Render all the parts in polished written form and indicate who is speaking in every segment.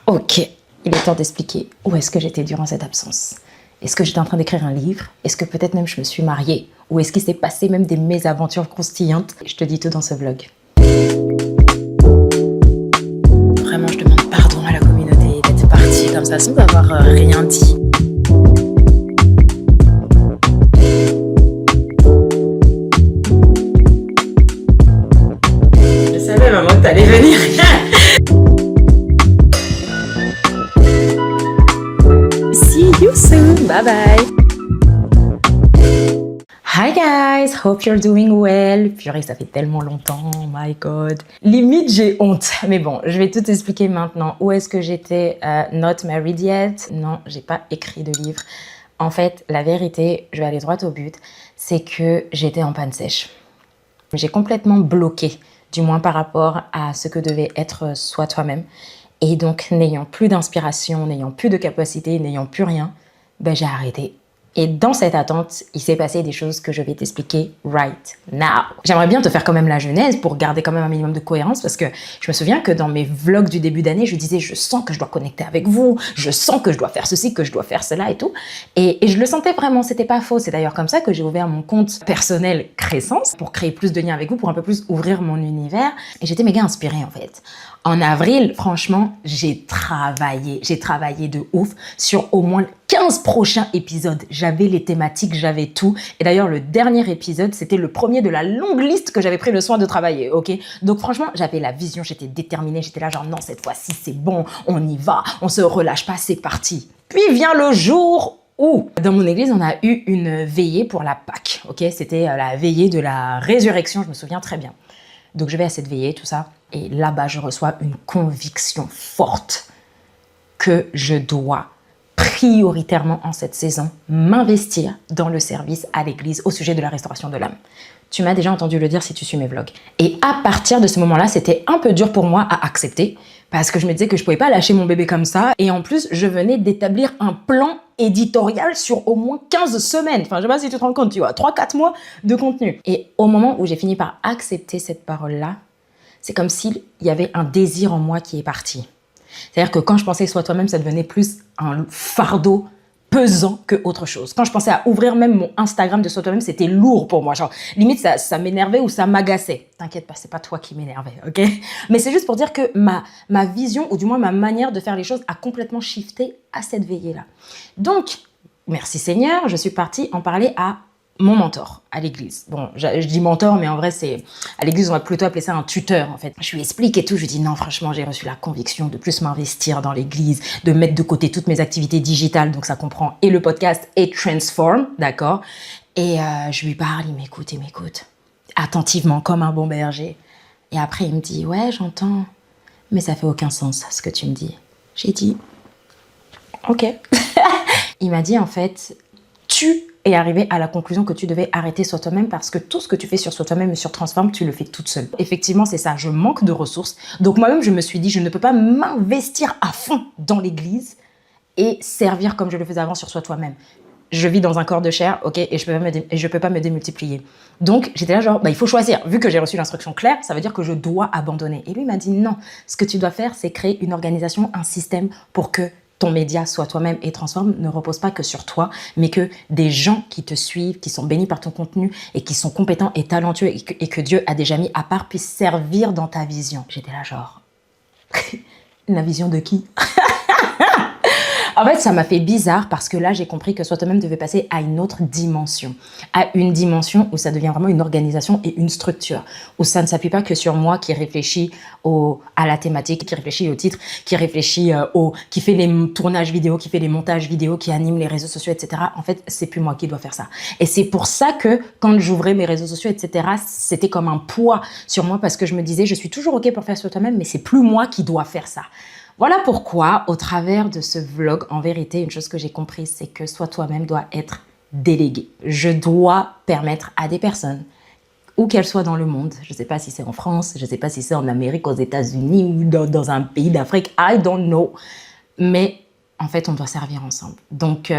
Speaker 1: Ok, il est temps d'expliquer où est-ce que j'étais durant cette absence. Est-ce que j'étais en train d'écrire un livre? Est-ce que peut-être même je me suis mariée? Ou est-ce qu'il s'est passé même des mésaventures croustillantes? Je te dis tout dans ce vlog. Vraiment, je demande pardon à la communauté d'être partie comme ça sans avoir rien dit. Je savais, maman, que t'allais venir. See you soon. Bye bye. Hi guys, hope you're doing well. Purée, ça fait tellement longtemps, oh my god. Limite, j'ai honte. Mais bon, je vais tout expliquer maintenant. Où est-ce que j'étais? Not married yet. Non, j'ai pas écrit de livre. En fait, la vérité, je vais aller droit au but, c'est que j'étais en panne sèche. J'ai complètement bloqué, du moins par rapport à ce que devait être Sois toi-même. Et donc, n'ayant plus d'inspiration, n'ayant plus de capacité, n'ayant plus rien, ben, j'ai arrêté. Et dans cette attente, il s'est passé des choses que je vais t'expliquer right now. J'aimerais bien te faire quand même la genèse pour garder quand même un minimum de cohérence parce que je me souviens que dans mes vlogs du début d'année, je disais je sens que je dois connecter avec vous, je sens que je dois faire ceci, que je dois faire cela et tout. Et je le sentais vraiment, c'était pas faux. C'est d'ailleurs comme ça que j'ai ouvert mon compte personnel Crescence pour créer plus de liens avec vous, pour un peu plus ouvrir mon univers. Et j'étais méga inspirée en fait. En avril, franchement, j'ai travaillé de ouf sur au moins 15 prochains épisodes. J'avais les thématiques, j'avais tout. Et d'ailleurs, le dernier épisode, c'était le premier de la longue liste que j'avais pris le soin de travailler, ok? Donc franchement, j'avais la vision, j'étais déterminée, j'étais là genre non, cette fois-ci, c'est bon, on y va, on se relâche pas, c'est parti. Puis vient le jour où, dans mon église, on a eu une veillée pour la Pâque, ok? C'était la veillée de la résurrection, je me souviens très bien. Donc je vais à cette veillée, tout ça, et là-bas, je reçois une conviction forte que je dois prioritairement en cette saison m'investir dans le service à l'église au sujet de la restauration de l'âme. Tu m'as déjà entendu le dire si tu suis mes vlogs. Et à partir de ce moment-là, c'était un peu dur pour moi à accepter parce que je me disais que je pouvais pas lâcher mon bébé comme ça. Et en plus, je venais d'établir un plan éditorial sur au moins 15 semaines. Enfin, je sais pas si tu te rends compte, tu vois, 3-4 mois de contenu. Et au moment où j'ai fini par accepter cette parole-là, c'est comme s'il y avait un désir en moi qui est parti. C'est-à-dire que quand je pensais Sois toi-même, ça devenait plus un fardeau pesant que autre chose. Quand je pensais à ouvrir même mon Instagram de Sois toi-même, c'était lourd pour moi. Genre, limite, ça m'énervait ou ça m'agaçait. T'inquiète pas, c'est pas toi qui m'énervais, ok? Mais c'est juste pour dire que ma vision, ou du moins ma manière de faire les choses, a complètement shifté à cette veillée-là. Donc, merci Seigneur, je suis partie en parler à mon mentor à l'église. Bon, je dis mentor, mais en vrai, c'est à l'église, on va plutôt appeler ça un tuteur, en fait. Je lui explique et tout, je lui dis non, franchement, j'ai reçu la conviction de plus m'investir dans l'église, de mettre de côté toutes mes activités digitales, donc ça comprend et le podcast et Transform, d'accord? Et je lui parle, il m'écoute, attentivement, comme un bon berger. Et après, il me dit, ouais, j'entends, mais ça fait aucun sens, ce que tu me dis. J'ai dit, ok. Il m'a dit, en fait, tu es arrivé à la conclusion que tu devais arrêter Sois toi-même parce que tout ce que tu fais sur Sois toi-même et sur Transform, tu le fais toute seule. Effectivement, c'est ça, je manque de ressources. Donc moi-même, je me suis dit, je ne peux pas m'investir à fond dans l'église et servir comme je le faisais avant sur Sois toi-même. Je vis dans un corps de chair, ok, et je peux pas me démultiplier. Donc, j'étais là genre, il faut choisir. Vu que j'ai reçu l'instruction claire, ça veut dire que je dois abandonner. Et lui m'a dit, non, ce que tu dois faire, c'est créer une organisation, un système pour que ton média Sois toi-même et Transform ne repose pas que sur toi, mais que des gens qui te suivent, qui sont bénis par ton contenu et qui sont compétents et talentueux et que Dieu a déjà mis à part puissent servir dans ta vision. J'étais là genre, la vision de qui? En fait, ça m'a fait bizarre parce que là, j'ai compris que Sois toi-même devait passer à une autre dimension. À une dimension où ça devient vraiment une organisation et une structure. Où ça ne s'appuie pas que sur moi qui réfléchis à la thématique, qui réfléchit au titre, qui réfléchit qui fait les tournages vidéo, qui fait les montages vidéo, qui anime les réseaux sociaux, etc. En fait, c'est plus moi qui dois faire ça. Et c'est pour ça que quand j'ouvrais mes réseaux sociaux, etc., c'était comme un poids sur moi parce que je me disais, je suis toujours OK pour faire Sois toi-même, mais c'est plus moi qui dois faire ça. Voilà pourquoi, au travers de ce vlog, en vérité, une chose que j'ai comprise, c'est que Sois toi-même doit être délégué. Je dois permettre à des personnes, où qu'elles soient dans le monde, je ne sais pas si c'est en France, je ne sais pas si c'est en Amérique, aux États-Unis ou dans un pays d'Afrique, I don't know. Mais en fait, on doit servir ensemble. Donc,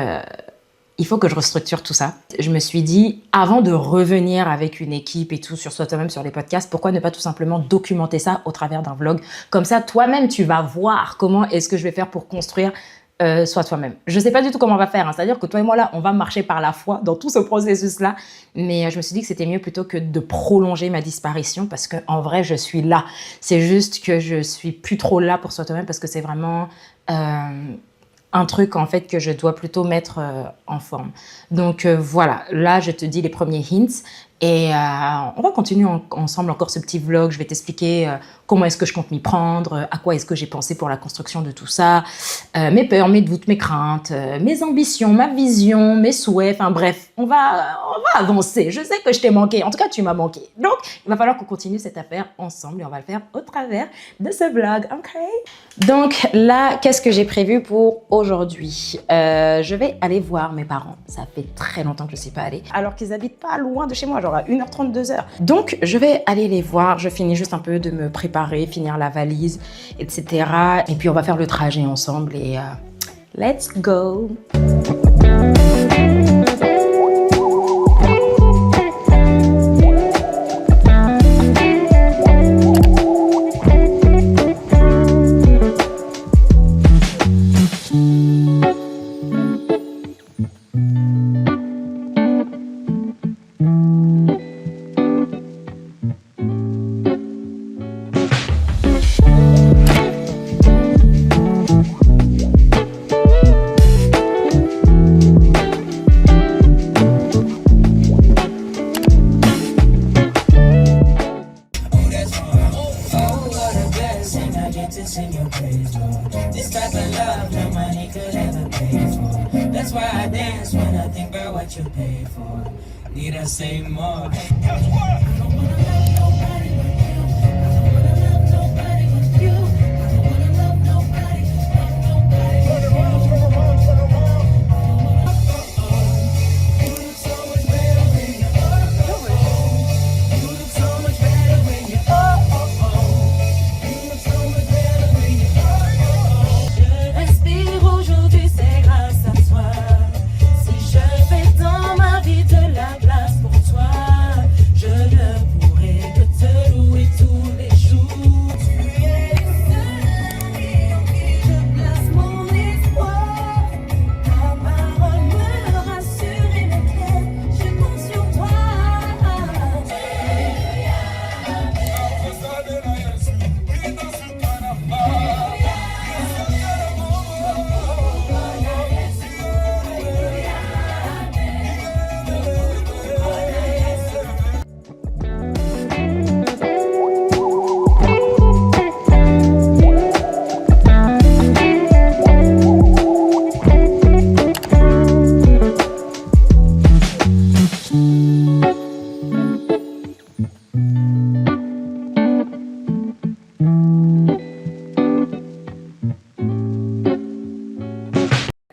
Speaker 1: il faut que je restructure tout ça. Je me suis dit, avant de revenir avec une équipe et tout sur Sois toi-même, sur les podcasts, pourquoi ne pas tout simplement documenter ça au travers d'un vlog? Comme ça, toi-même, tu vas voir comment est-ce que je vais faire pour construire Sois toi-même. Je sais pas du tout comment on va faire, hein. C'est-à-dire que toi et moi, là, on va marcher par la foi dans tout ce processus-là. Mais je me suis dit que c'était mieux plutôt que de prolonger ma disparition parce qu'en vrai, je suis là. C'est juste que je suis plus trop là pour Sois toi-même parce que c'est vraiment un truc en fait que je dois plutôt mettre en forme. Donc voilà, là je te dis les premiers hints et on va continuer ensemble encore ce petit vlog. Je vais t'expliquer comment est-ce que je compte m'y prendre, à quoi est-ce que j'ai pensé pour la construction de tout ça, mes peurs, mes doutes, mes craintes, mes ambitions, ma vision, mes souhaits, enfin bref, on va avancer. Je sais que je t'ai manqué, en tout cas tu m'as manqué. Donc il va falloir qu'on continue cette affaire ensemble et on va le faire au travers de ce vlog, ok? Donc là, qu'est-ce que j'ai prévu pour aujourd'hui? Je vais aller voir mes parents. Ça fait très longtemps que je ne suis pas allée, alors qu'ils habitent pas loin de chez moi, genre à 1h30, 2h. Donc je vais aller les voir. Je finis juste un peu de me préparer, finir la valise, etc. Et puis on va faire le trajet ensemble et let's go! This type of love no money could ever pay for. That's why I dance when I think about what you pay for. Need I say more?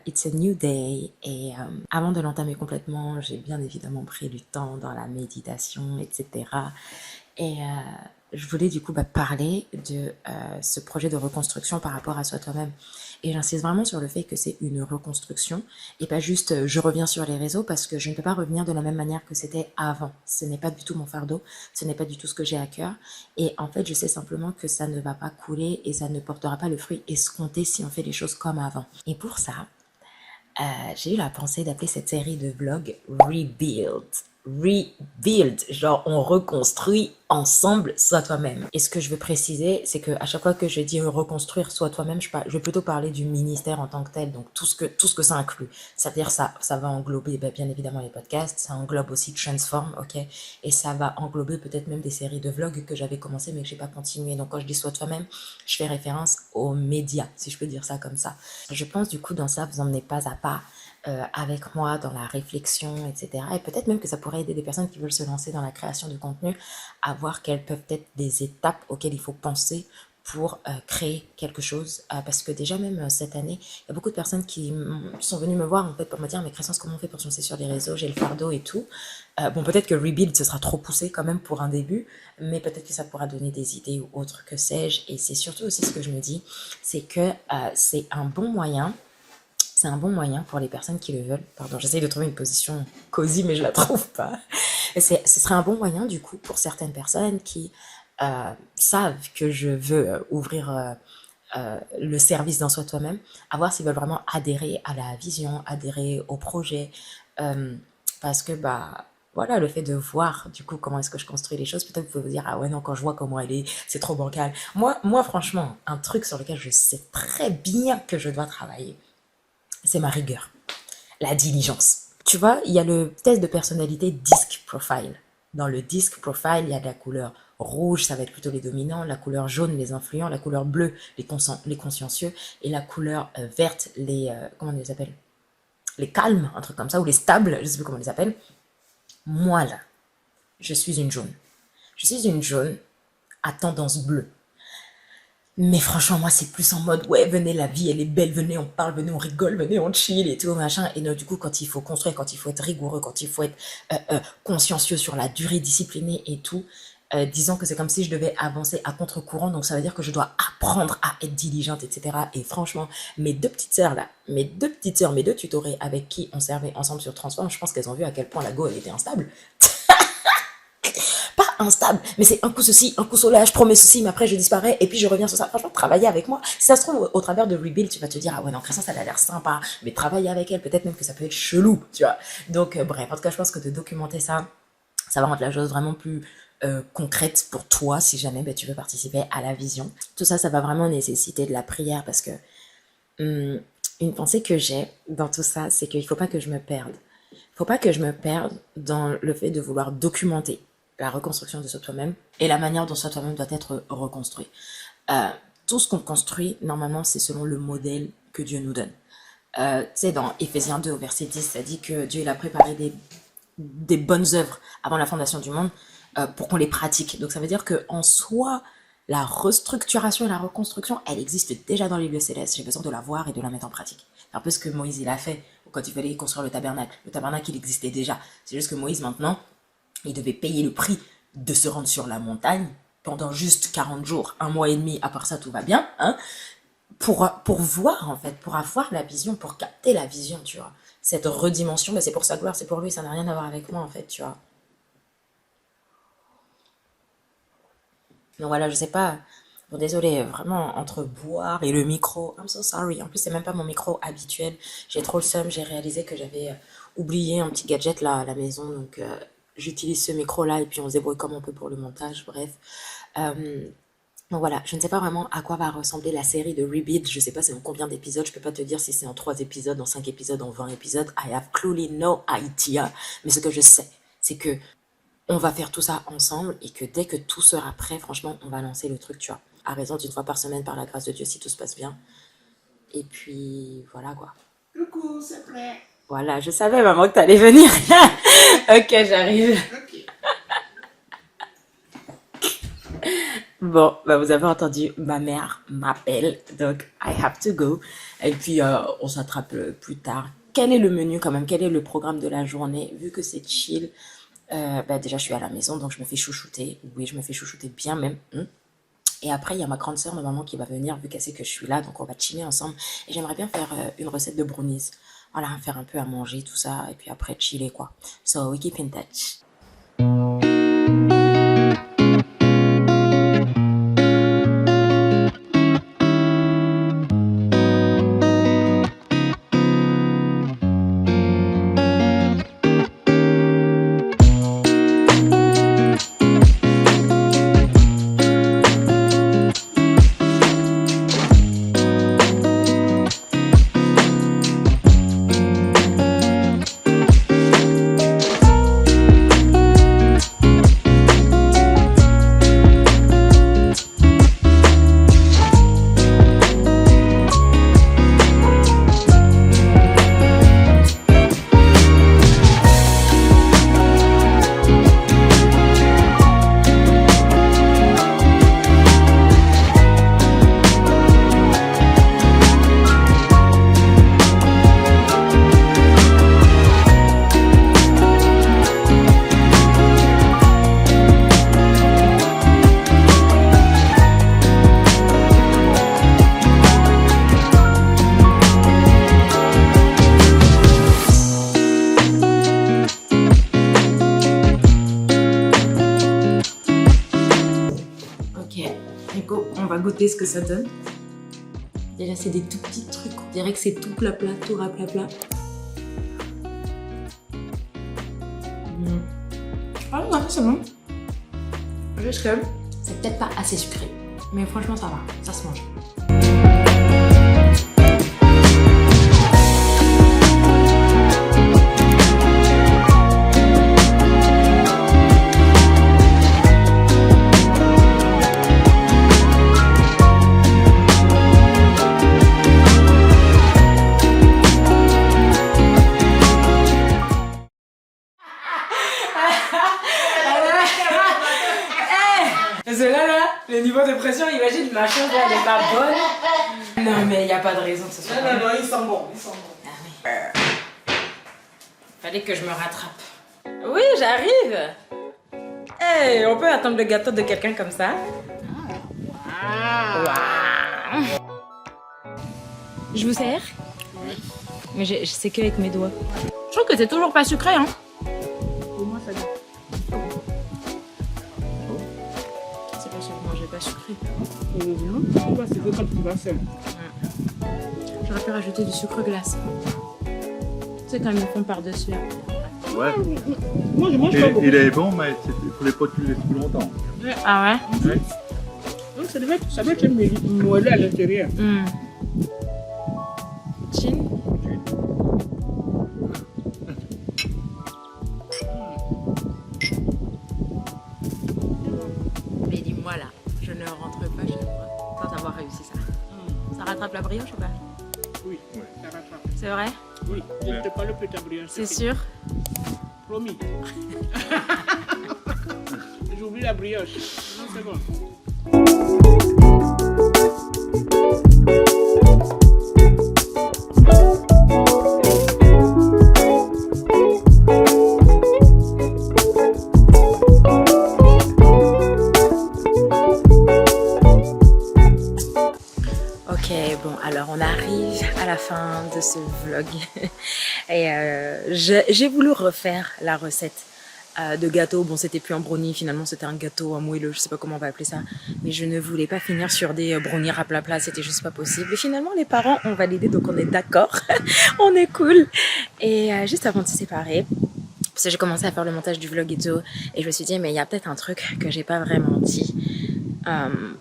Speaker 1: It's a new day et avant de l'entamer complètement, j'ai bien évidemment pris du temps dans la méditation, etc. Et je voulais du coup parler de ce projet de reconstruction par rapport à Sois toi-même. Et j'insiste vraiment sur le fait que c'est une reconstruction et pas juste je reviens sur les réseaux parce que je ne peux pas revenir de la même manière que c'était avant. Ce n'est pas du tout mon fardeau, ce n'est pas du tout ce que j'ai à cœur. Et en fait, je sais simplement que ça ne va pas couler et ça ne portera pas le fruit escompté si on fait les choses comme avant. Et pour ça, j'ai eu la pensée d'appeler cette série de vlogs Rebuild. Rebuild, genre on reconstruit ensemble Sois toi-même. Et ce que je veux préciser, c'est que à chaque fois que je dis reconstruire Sois toi-même, je vais plutôt parler du ministère en tant que tel, donc tout ce que ça inclut. C'est-à-dire ça va englober bien évidemment les podcasts, ça englobe aussi Transform, ok, et ça va englober peut-être même des séries de vlogs que j'avais commencé mais que j'ai pas continué. Donc quand je dis Sois toi-même, je fais référence aux médias, si je peux dire ça comme ça. Je pense du coup dans ça vous emmenez pas à pas avec moi dans la réflexion, etc. Et peut-être même que ça pourrait aider des personnes qui veulent se lancer dans la création de contenu à voir quelles peuvent être des étapes auxquelles il faut penser pour créer quelque chose. Parce que déjà même cette année, il y a beaucoup de personnes qui sont venues me voir en fait pour me dire mais Crescence, comment on fait pour se lancer sur les réseaux, j'ai le fardeau et tout. Bon, peut-être que Rebuild ce sera trop poussé quand même pour un début, mais peut-être que ça pourra donner des idées ou autre, que sais-je. Et c'est surtout aussi ce que je me dis, c'est que c'est un bon moyen. c'est un bon moyen pour les personnes qui le veulent. Pardon, j'essaye de trouver une position cosy, mais je la trouve pas. Ce serait un bon moyen, du coup, pour certaines personnes qui savent que je veux ouvrir le service d'un soi toi-même, à voir s'ils veulent vraiment adhérer à la vision, adhérer au projet. Parce que, bah, voilà, le fait de voir, du coup, comment est-ce que je construis les choses, peut-être vous pouvez vous dire, ah ouais, non, quand je vois comment elle est, c'est trop bancal. Moi, franchement, un truc sur lequel je sais très bien que je dois travailler, c'est ma rigueur, la diligence. Tu vois, il y a le test de personnalité DISC Profile. Dans le DISC Profile, il y a de la couleur rouge, ça va être plutôt les dominants, la couleur jaune, les influents, la couleur bleue, les consciencieux, et la couleur verte, comment on les appelle? Les calmes, un truc comme ça, ou les stables, je sais plus comment on les appelle. Moi, là, je suis une jaune. Je suis une jaune à tendance bleue. Mais franchement, moi, c'est plus en mode, ouais, venez, la vie, elle est belle, venez, on parle, venez, on rigole, venez, on chill et tout, machin. Et donc, du coup, quand il faut construire, quand il faut être rigoureux, quand il faut être consciencieux sur la durée, discipliné et tout, disons que c'est comme si je devais avancer à contre-courant. Donc, ça veut dire que je dois apprendre à être diligente, etc. Et franchement, mes deux petites sœurs, mes deux tutorés avec qui on servait ensemble sur Transform, je pense qu'elles ont vu à quel point la go, elle était instable. Pas instable, mais c'est un coup ceci, un coup cela, je promets ceci, mais après je disparais et puis je reviens sur ça. Franchement, travailler avec moi, si ça se trouve, au travers de Rebuild, tu vas te dire, ah ouais, non, Crescence, elle a l'air sympa, mais travailler avec elle, peut-être même que ça peut être chelou, tu vois. Donc, bref, en tout cas, je pense que de documenter ça, ça va rendre la chose vraiment plus concrète pour toi si jamais tu veux participer à la vision. Tout ça, ça va vraiment nécessiter de la prière parce que une pensée que j'ai dans tout ça, c'est qu'il ne faut pas que je me perde. Il ne faut pas que je me perde dans le fait de vouloir documenter la reconstruction de soi-même et la manière dont soi-même doit être reconstruit. Tout ce qu'on construit, normalement, c'est selon le modèle que Dieu nous donne. Tu sais, dans Éphésiens 2 au verset 10, ça dit que Dieu il a préparé des bonnes œuvres avant la fondation du monde pour qu'on les pratique. Donc ça veut dire qu'en soi, la restructuration et la reconstruction, elle existe déjà dans les lieux célestes. J'ai besoin de la voir et de la mettre en pratique. C'est un peu ce que Moïse il a fait quand il fallait construire le tabernacle. Le tabernacle, il existait déjà. C'est juste que Moïse, maintenant, il devait payer le prix de se rendre sur la montagne pendant juste 40 jours, un mois et demi, à part ça, tout va bien, hein, pour voir, en fait, pour avoir la vision, pour capter la vision, tu vois. Cette redimension, mais c'est pour sa gloire, c'est pour lui, ça n'a rien à voir avec moi, en fait, tu vois. Donc voilà, je sais pas. Bon, désolé, vraiment, entre boire et le micro, I'm so sorry. En plus, c'est même pas mon micro habituel. J'ai trop le seum, j'ai réalisé que j'avais oublié un petit gadget là à la maison, donc j'utilise ce micro-là et puis on se débrouille comme on peut pour le montage, bref. Donc voilà, je ne sais pas vraiment à quoi va ressembler la série de Rebuild. Je sais pas c'est en combien d'épisodes, je peux pas te dire si c'est en 3 épisodes, en 5 épisodes, en 20 épisodes. I have clearly no idea. Mais ce que je sais, c'est que on va faire tout ça ensemble et que dès que tout sera prêt, franchement, on va lancer le truc, tu vois. À raison d'une fois par semaine, par la grâce de Dieu, si tout se passe bien. Et puis, voilà quoi.
Speaker 2: Coucou, c'est prêt.
Speaker 1: Voilà, je savais, maman, que t'allais venir. Ok, j'arrive.
Speaker 2: Ok.
Speaker 1: Bon, bah vous avez entendu, ma mère m'appelle, donc I have to go. Et puis, on s'attrape plus tard. Quel est le menu quand même? Quel est le programme de la journée? Vu que c'est chill, bah déjà, je suis à la maison, donc je me fais chouchouter. Oui, je me fais chouchouter bien même. Et après, il y a ma grande sœur, ma maman, qui va venir, vu qu'elle sait que je suis là, donc on va chiller ensemble. Et j'aimerais bien faire une recette de brownies. Voilà, faire un peu à manger, tout ça, et puis après chiller, quoi. So, we keep in touch. côté ce que ça donne. Déjà, c'est des tout petits trucs. On dirait que c'est tout plat, tout raplat. Ah non, c'est bon. Juste que c'est peut-être pas assez sucré. Mais franchement, ça va. Ça se mange. Parce que là, le niveau de pression, imagine, ma chose, elle est pas bonne. Non, mais il n'y a pas de raison que ce soit
Speaker 2: Non, ils sont bons.
Speaker 1: Ah oui. Fallait que je me rattrape. Oui, j'arrive. Hey, on peut attendre le gâteau de quelqu'un comme ça. Wow. Je vous sers? Oui. Mais je sais qu'avec mes doigts. Je trouve que c'est toujours pas sucré, hein.
Speaker 2: Pour moi, ça dit.
Speaker 1: C'est pas sûr que manger pas sucré.
Speaker 2: Non, tu vas sucrer quand tu vas seul.
Speaker 1: J'aurais pu rajouter du sucre glace. Tu sais quand ils me font par-dessus.
Speaker 3: Ouais.
Speaker 2: Moi, je mange pas beaucoup.
Speaker 3: Il est bon, mais il faut les pas que tu laisses plus longtemps.
Speaker 1: Ah ouais?
Speaker 3: Ouais.
Speaker 2: Donc, ça doit être moelleux à l'intérieur.
Speaker 1: Chin? Mais dis-moi là, je ne rentre pas chez moi sans avoir réussi ça. Ça rattrape la brioche ou pas?
Speaker 2: Oui, ça rattrape.
Speaker 1: C'est vrai?
Speaker 2: Oui, je ne te parle plus de ta brioche.
Speaker 1: C'est sûr?
Speaker 2: Promis. J'oublie la brioche. Non, c'est bon.
Speaker 1: Ok, bon, alors on arrive à la fin de ce vlog et j'ai voulu refaire la recette de gâteau. Bon, c'était plus un brownie, finalement c'était un gâteau, un moelleux, je sais pas comment on va appeler ça, mais je ne voulais pas finir sur des brownies raplapla, c'était juste pas possible. Et finalement les parents ont validé, donc on est d'accord, on est cool. Et juste avant de se séparer, parce que j'ai commencé à faire le montage du vlog et tout, et je me suis dit mais il y a peut-être un truc que j'ai pas vraiment dit.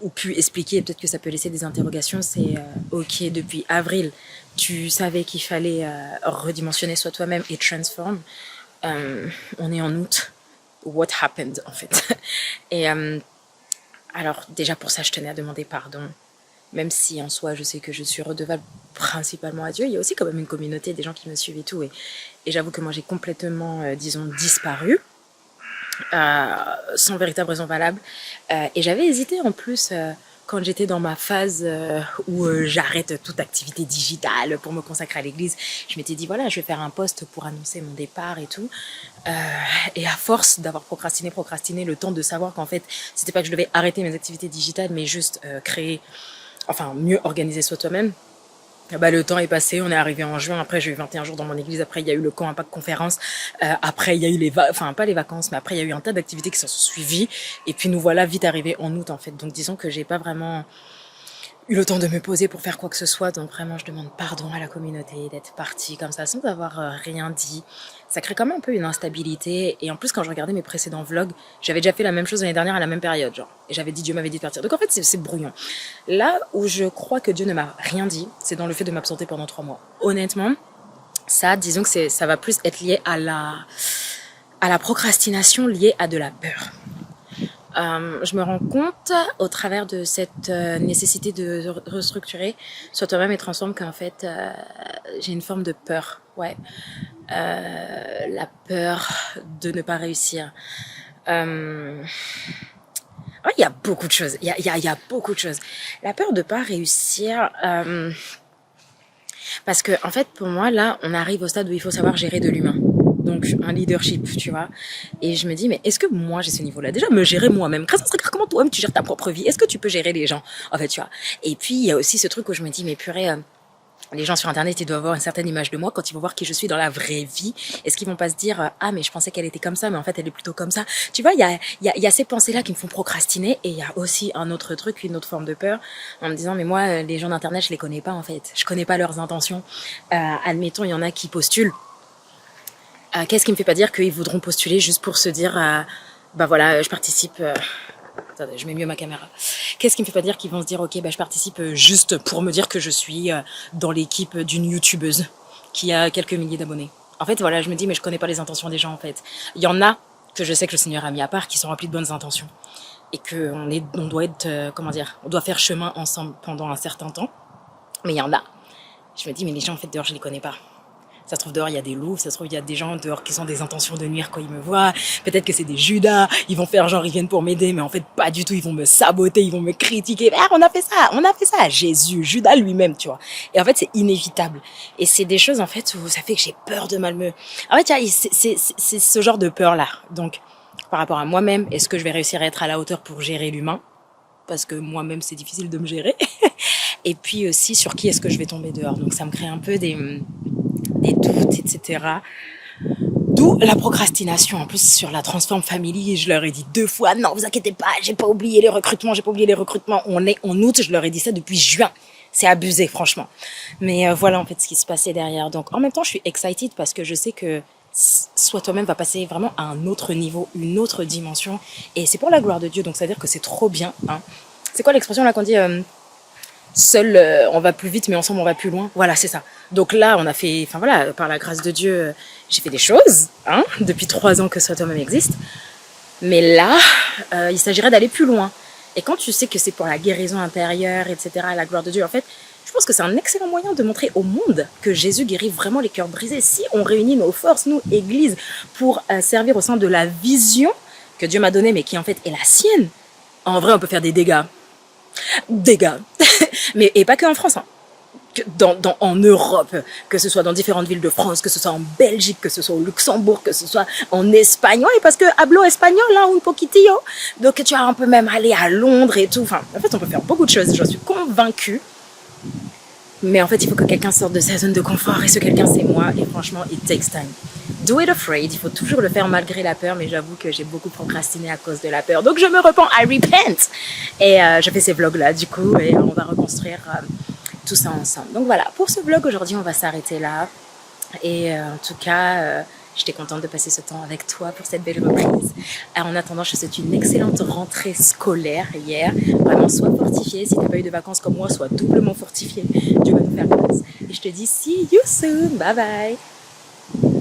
Speaker 1: Ou pu expliquer, peut-être que ça peut laisser des interrogations, c'est ok, depuis avril, tu savais qu'il fallait redimensionner Sois toi-même et transform. On est en août, what happened en fait? Et alors déjà pour ça je tenais à demander pardon, même si en soi je sais que je suis redevable principalement à Dieu, il y a aussi quand même une communauté, des gens qui me suivent et tout, et j'avoue que moi j'ai complètement disons disparu. Sans véritable raison valable, et j'avais hésité en plus quand j'étais dans ma phase où j'arrête toute activité digitale pour me consacrer à l'église. Je m'étais dit voilà, je vais faire un post pour annoncer mon départ et tout, et à force d'avoir procrastiné le temps de savoir qu'en fait c'était pas que je devais arrêter mes activités digitales mais juste créer, enfin mieux organiser Sois toi-même. Bah, le temps est passé, on est arrivé en juin, après j'ai eu 21 jours dans mon église, après il y a eu le camp Impact Conférence, après il y a eu enfin pas les vacances, mais après il y a eu un tas d'activités qui s'en sont suivies, et puis nous voilà vite arrivés en août en fait, donc disons que j'ai pas vraiment eu le temps de me poser pour faire quoi que ce soit, donc vraiment je demande pardon à la communauté d'être partie comme ça sans avoir rien dit. Ça crée quand même un peu une instabilité, et en plus quand je regardais mes précédents vlogs, j'avais déjà fait la même chose l'année dernière à la même période, genre, et j'avais dit Dieu m'avait dit de partir, donc en fait c'est brouillon. Là où je crois que Dieu ne m'a rien dit, c'est dans le fait de m'absenter pendant 3 mois. Honnêtement, ça, disons que ça va plus être lié à la procrastination, liée à de la peur. Je me rends compte au travers de cette nécessité de restructurer Sois toi-même et transforme qu'en fait j'ai une forme de peur, ouais, la peur de ne pas réussir. Il y a beaucoup de choses, il y a beaucoup de choses. La peur de ne pas réussir, parce que en fait pour moi là on arrive au stade où il faut savoir gérer de l'humain. Donc un leadership, tu vois. Et je me dis, mais est-ce que moi j'ai ce niveau-là? Déjà me gérer moi-même. Comment toi-même tu gères ta propre vie? Est-ce que tu peux gérer les gens? En fait, tu vois. Et puis il y a aussi ce truc où je me dis, mais purée, Les gens sur Internet, ils doivent avoir une certaine image de moi. Quand ils vont voir qui je suis dans la vraie vie, est-ce qu'ils vont pas se dire « Ah, mais je pensais qu'elle était comme ça, mais en fait, elle est plutôt comme ça. » Tu vois, il y a ces pensées-là qui me font procrastiner. Et il y a aussi un autre truc, une autre forme de peur, en me disant « Mais moi, les gens d'Internet, je les connais pas, en fait. Je connais pas leurs intentions. Admettons, il y en a qui postulent. Qu'est-ce qui me fait pas dire qu'ils voudront postuler juste pour se dire bah voilà, je participe... Attendez, je mets mieux ma caméra. Qu'est-ce qui me fait pas dire qu'ils vont se dire ok, bah je participe juste pour me dire que je suis dans l'équipe d'une youtubeuse qui a quelques milliers d'abonnés. En fait, voilà, je me dis mais je connais pas les intentions des gens en fait. Il y en a que je sais que le Seigneur a mis à part qui sont remplis de bonnes intentions et que on doit être on doit faire chemin ensemble pendant un certain temps. Mais il y en a. Je me dis mais les gens en fait dehors je les connais pas. Ça se trouve dehors il y a des loups, ça se trouve il y a des gens dehors qui ont des intentions de nuire quand ils me voient. Peut-être que c'est des Judas, ils vont faire genre ils viennent pour m'aider, mais en fait pas du tout, ils vont me saboter, ils vont me critiquer. Ah, on a fait ça, Jésus, Judas lui-même, tu vois. Et en fait c'est inévitable. Et c'est des choses en fait où ça fait que j'ai peur de mal me... En fait c'est ce genre de peur là. Donc par rapport à moi-même, est-ce que je vais réussir à être à la hauteur pour gérer l'humain ? Parce que moi-même c'est difficile de me gérer. Et puis aussi sur qui est-ce que je vais tomber dehors. Donc ça me crée un peu des doutes, etc. D'où la procrastination. En plus, sur la Transform Family, je leur ai dit 2 fois, non, vous inquiétez pas, j'ai pas oublié les recrutements. On est en août, je leur ai dit ça depuis juin. C'est abusé, franchement. Mais voilà, en fait, ce qui se passait derrière. Donc, en même temps, je suis excited parce que je sais que Sois toi-même va passer vraiment à un autre niveau, une autre dimension. Et c'est pour la gloire de Dieu, donc ça veut dire que c'est trop bien. Hein. C'est quoi l'expression là qu'on dit seul on va plus vite mais ensemble on va plus loin. Voilà, c'est ça. Donc là on a fait, enfin voilà, par la grâce de Dieu, j'ai fait des choses, hein, depuis 3 ans que Sois toi-même existe. Mais là, il s'agirait d'aller plus loin. Et quand tu sais que c'est pour la guérison intérieure, etc., la gloire de Dieu, en fait, je pense que c'est un excellent moyen de montrer au monde que Jésus guérit vraiment les cœurs brisés. Si on réunit nos forces, nous, Église, pour servir au sein de la vision que Dieu m'a donnée, mais qui en fait est la sienne, en vrai, on peut faire des dégâts. Mais et pas que en France, hein. En Europe, que ce soit dans différentes villes de France, que ce soit en Belgique, que ce soit au Luxembourg, que ce soit en Espagne, ouais, parce que hablo espagnol, là, un poquitillo. Donc tu as un peu même aller à Londres et tout. Enfin, en fait, on peut faire beaucoup de choses, j'en suis convaincue. Mais en fait, il faut que quelqu'un sorte de sa zone de confort, et ce quelqu'un, c'est moi, et franchement, it takes time. Do it afraid, il faut toujours le faire malgré la peur, mais j'avoue que j'ai beaucoup procrastiné à cause de la peur. Donc je me repens, I repent. Et je fais ces vlogs-là, du coup, et on va reconstruire tout ça ensemble. Donc voilà, pour ce vlog aujourd'hui, on va s'arrêter là. Et en tout cas, j'étais contente de passer ce temps avec toi pour cette belle reprise. En attendant, je te souhaite une excellente rentrée scolaire hier. Vraiment, sois fortifié. Si tu n'as pas eu de vacances comme moi, sois doublement fortifié. Dieu va nous faire grâce. Et je te dis, see you soon. Bye bye.